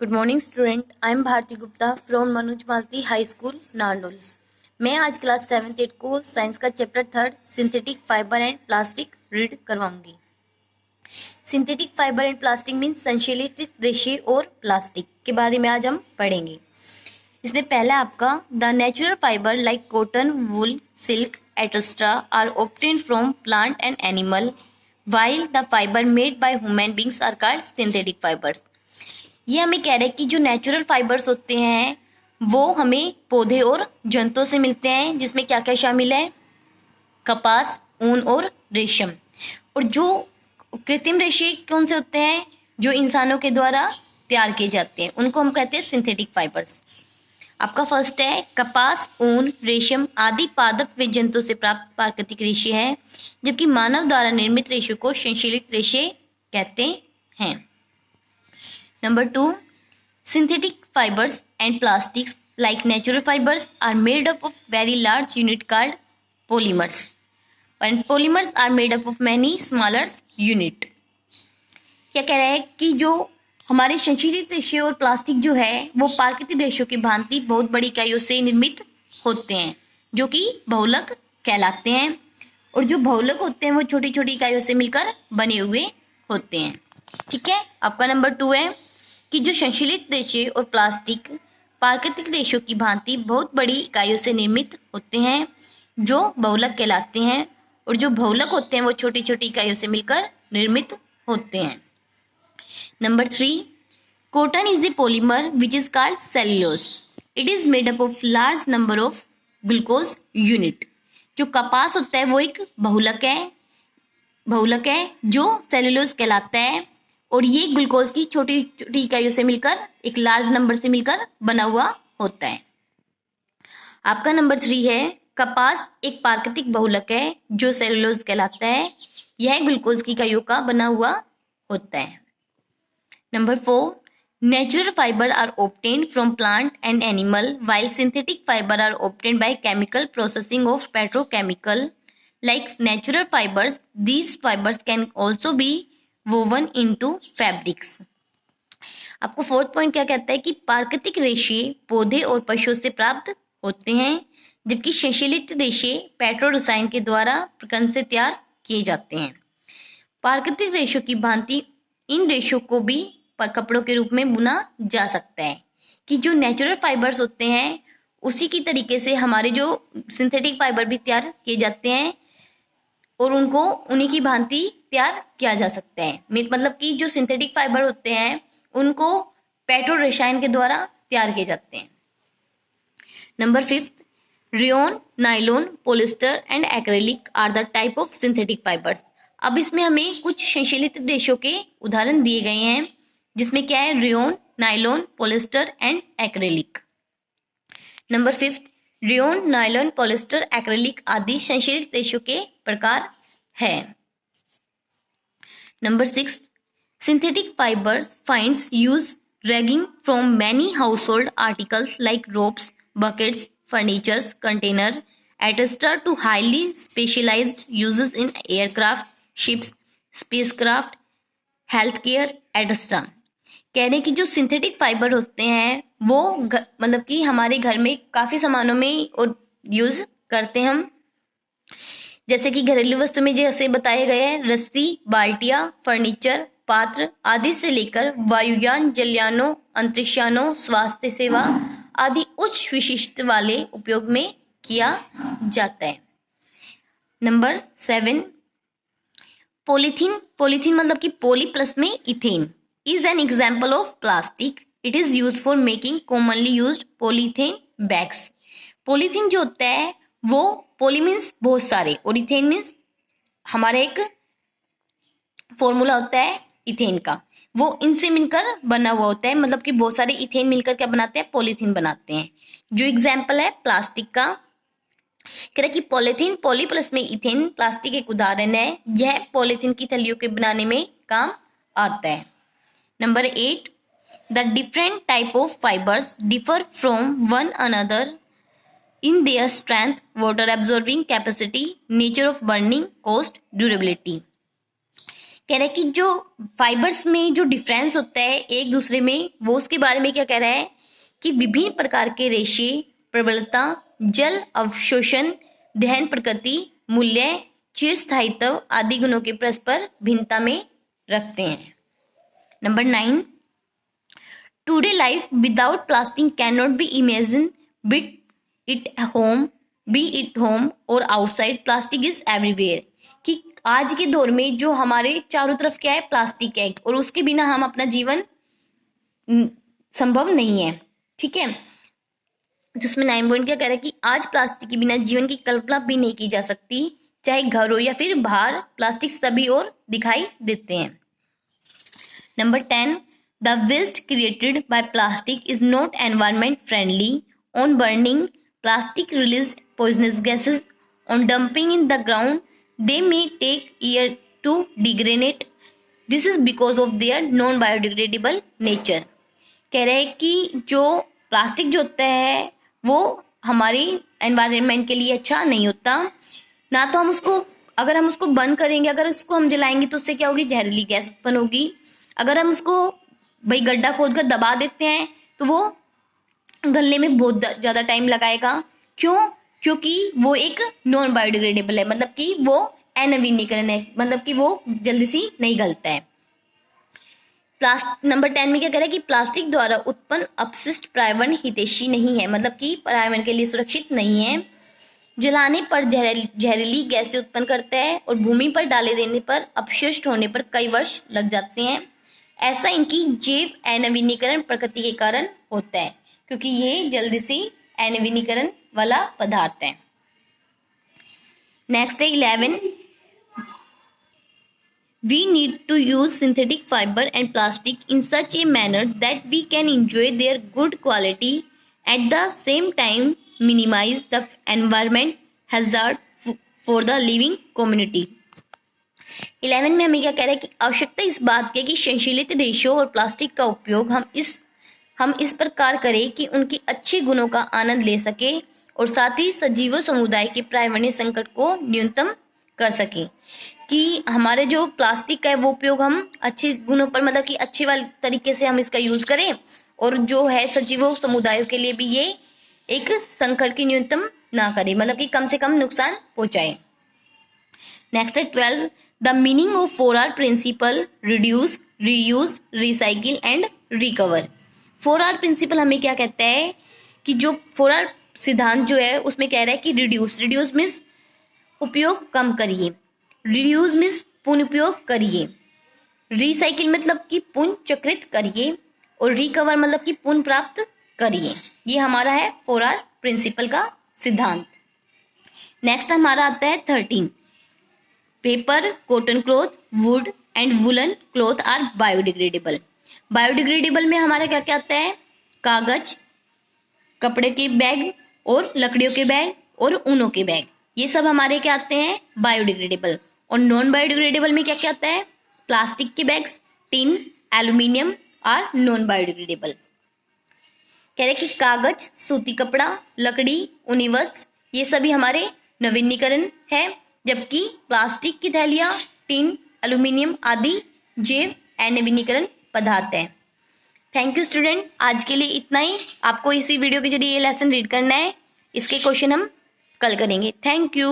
Good morning student, I am Bharti Gupta from Manoj Malti high school Narnaul. मैं आज class 7th 8 को science का chapter 3 synthetic fibre and plastic read करवाऊंगी। Synthetic fibre and plastic means संश्लेषित रेशे और प्लास्टिक के बारे में आज हम पढ़ेंगे। इसमें पहला आपका the natural fibre like cotton, wool, silk etcetera are obtained from plant and animal while the fiber made by human beings are called synthetic fibers। ये हमें कह रहे हैं कि जो नेचुरल फाइबर्स होते हैं वो हमें पौधे और जंतुओं से मिलते हैं, जिसमें क्या क्या शामिल है, कपास, ऊन और रेशम। और जो कृत्रिम रेशे कौन से होते हैं, जो इंसानों के द्वारा तैयार किए जाते हैं, उनको हम कहते हैं सिंथेटिक फाइबर्स। आपका फर्स्ट है कपास, ऊन, रेशम आदि पादप व जंतु से प्राप्त प्राकृतिक रेशे हैं, जबकि मानव द्वारा निर्मित रेशे को संश्लेषित रेशे कहते हैं। Number 2, synthetic fibres and plastics like natural fibres are made up of very large unit called polymers and polymers are made up of many smaller unit. क्या कह रहा है कि जो हमारे संश्लेषित रेशे और प्लास्टिक जो है वो प्राकृतिक रेशों की भांति बहुत बड़ी इकाइयों से निर्मित होते हैं, जो कि बहुलक कहलाते हैं। और जो बहुलक होते हैं वो छोटी छोटी इकाइयों से मिलकर बने हुए होते हैं। ठीक है, आपका नंबर 2 है कि जो संश्लेषित रेशे और प्लास्टिक प्राकृतिक रेशों की भांति बहुत बड़ी इकाइयों से निर्मित होते हैं, जो बहुलक कहलाते हैं। और जो बहुलक होते हैं वो छोटी छोटी इकाइयों से मिलकर निर्मित होते हैं। Number 3, cotton is the polymer which is called cellulose. It is made up of large number of glucose unit. जो कपास होता है वो एक बहुलक है जो सेलुलोज कहलाता है, और ये ग्लूकोज की छोटी छोटी इकाइयों से मिलकर एक लार्ज नंबर से मिलकर बना हुआ होता है। आपका नंबर 3 है कपास एक प्राकृतिक बहुलक है जो सेलुलोज कहलाता है। यह ग्लूकोज की इकाइयों का बना हुआ होता है। Number 4, natural fiber are obtained from plant and animal, while synthetic fiber are obtained by chemical processing of petrochemical. Like natural fibers, these fibers can also be woven into fabrics. आपको 4th point क्या कहता है कि प्राकृतिक रेशे पौधे और पशुओं से प्राप्त होते हैं, जबकि संश्लेषित रेशे पेट्रो रसायन के द्वारा प्रकरण से तैयार किए जाते हैं। प्राकृतिक रेशों की भांति इन रेशों को भी कपड़ों के रूप में बुना जा सकता है। कि जो नेचुरल फाइबर्स होते हैं उसी की तरीके से हमारे जो सिंथेटिक फाइबर भी तैयार किए जाते हैं और उनको उन्हीं की भांति तैयार किया जा सकता है। मतलब कि जो सिंथेटिक फाइबर होते हैं उनको पेट्रो रसायन के द्वारा तैयार किए जाते हैं। Number 5, rayon, nylon, polyester and acrylic are the type of synthetic fibres. अब इसमें हमें कुछ संश्लेषित रेशों के उदाहरण दिए गए हैं, जिसमें क्या है, rayon, nylon, polyester and acrylic. Number 5, rayon, nylon, polyester, acrylic आदि संश्लेषित रेशों के प्रकार है। Number 6, synthetic fibres finds use ranging from many household articles like ropes, buckets, furnitures, container etcetera to highly specialised uses in aircraft, ships, spacecraft, health care etcetera. कह रहे हैं कि जो सिंथेटिक फाइबर होते हैं वो मतलब कि हमारे घर में काफ़ी सामानों में और यूज़ करते हैं हम, जैसे कि घरेलू वस्तु में जैसे बताए गए हैं, रस्सी, बाल्टियाँ, फर्नीचर, पात्र आदि से लेकर वायुयान, जलयानों, अंतरिक्षयानों, स्वास्थ्य सेवा आदि उच्च विशिष्ट वाले उपयोग में किया जाता है। नंबर 7, पॉलीथीन मतलब कि पॉली प्लस में ethane is an example of plastic. It is used for making commonly used polythene bags. Polythene जो होता है वो पोली मीन्स बहुत सारे और इथेन मीन्स हमारा एक फॉर्मूला होता है इथेन का, वो इनसे मिलकर बना हुआ होता है। मतलब कि बहुत सारे इथेन मिलकर क्या बनाते हैं, पॉलीथीन बनाते हैं। जो एग्जाम्पल है प्लास्टिक का, कह रहा है कि पॉलीथीन पॉली प्लस में इथेन प्लास्टिक एक उदाहरण है। यह पॉलीथीन की थैलियों के बनाने में काम आता है। Number 8, the different type of fibers differ from one another in their strength, water absorbing capacity, nature of burning, cost, durability. कह रहा है कि जो फाइबर्स में जो डिफरेंस होता है एक दूसरे में, वो उसके बारे में क्या कह रहा है कि विभिन्न प्रकार के रेशे, प्रबलता, जल अवशोषण, दहन प्रकृति, मूल्य, चिरस्थायित्व आदि गुणों के परस्पर भिन्नता में रखते हैं। Number 9, today life without plastic can not be imagine bit it home और आउटसाइड, प्लास्टिक इज एवरीवेयर। कि आज के दौर में जो हमारे चारों तरफ क्या है, प्लास्टिक है, और उसके बिना हम अपना जीवन संभव नहीं है। ठीक है, जिसमें 9 पॉइंट क्या कह रहा है कि आज प्लास्टिक के बिना जीवन की कल्पना भी नहीं की जा सकती, चाहे घर हो या फिर बाहर, प्लास्टिक सभी ओर दिखाई देते हैं। Number 10, the waste created by plastic is not environment friendly. On burning, plastic release poisonous gases. On dumping in the ground, they may take year to degrade. This is because of their non biodegradable nature. कह रहे हैं कि जो plastic जो होता है वो हमारी एनवायरनमेंट के लिए अच्छा नहीं होता ना। तो हम उसको, अगर हम उसको बर्न करेंगे, अगर इसको हम जलाएंगे तो उससे क्या होगी, जहरीली गैस उत्पन्न होगी। अगर हम उसको भाई गड्ढा खोद कर दबा देते हैं तो वो गलने में बहुत ज़्यादा टाइम लगाएगा। क्यों? क्योंकि वो एक नॉन बायोडिग्रेडेबल है, मतलब कि वो अनवीनीकरण है, मतलब कि वो जल्दी से नहीं गलता है। नंबर 10 में क्या कह रहा है कि प्लास्टिक द्वारा उत्पन्न अपशिष्ट पर्यावरण हितैषी नहीं है, मतलब कि पर्यावरण के लिए सुरक्षित नहीं है। जलाने पर जहरीली गैसें उत्पन्न करता है और भूमि पर डाले देने पर अपशिष्ट होने पर कई वर्ष लग जाते हैं। ऐसा इनकी जैव अनवीनीकरण प्रकृति के कारण होता है, क्योंकि ये जल्दी से अनवीनीकरण वाला पदार्थ है। नेक्स्ट है 11, we need to use synthetic fiber and plastic in such a manner that we can enjoy their good quality, at the same time minimize the environment hazard for the living community। 11 में हमें क्या कह रहा है कि आवश्यकता इस बात की कि संश्लेषित रेशों और प्लास्टिक का उपयोग हम इस प्रकार करें कि उनके अच्छे गुणों का आनंद ले सके और साथ ही सजीवों समुदाय के पर्यावरणीय संकट को न्यूनतम कर सके। कि हमारे जो प्लास्टिक का है वो उपयोग हम अच्छे गुणों पर, मतलब कि अच्छे वाले तरीके से हम इसका यूज करें, और जो है सजीवों समुदायों के लिए भी ये एक संकट की न्यूनतम ना करे, मतलब कि कम से कम नुकसान पहुंचाए। नेक्स्ट है 12, the meaning of 4R principle, reduce, reuse, recycle and recover. 4R principle हमें क्या कहता है कि जो 4R सिद्धांत जो है उसमें कह रहा है कि रिड्यूस मीन्स उपयोग कम करिए, रिड्यूस मीन्स पुनः उपयोग करिए, रिसाइकिल मतलब कि पुनः चक्रित करिए, और रिकवर मतलब कि पुनः प्राप्त करिए। ये हमारा है 4R प्रिंसिपल का सिद्धांत। नेक्स्ट हमारा आता है 13, paper, cotton cloth, wood and woollen cloth are biodegradable. Biodegradable में हमारा क्या क्या आता है, कागज, कपड़े के बैग और लकड़ियों के बैग और ऊनों के बैग, ये सब हमारे क्या आते हैं, बायोडिग्रेडेबल। और नॉन बायोडिग्रेडेबल में क्या क्या आता है, प्लास्टिक के bags, tin, aluminium are non biodegradable. कह रहे कि कागज, सूती कपड़ा, लकड़ी, ऊनी वस्त्र, ये सभी हमारे नवीनीकरण है, जबकि प्लास्टिक की थैलियाँ, टिन, एल्यूमिनियम आदि जैव अनवीनीकरण पदार्थ है। थैंक यू स्टूडेंट, आज के लिए इतना ही। आपको इसी वीडियो के जरिए ये लेसन रीड करना है, इसके क्वेश्चन हम कल करेंगे। Thank you.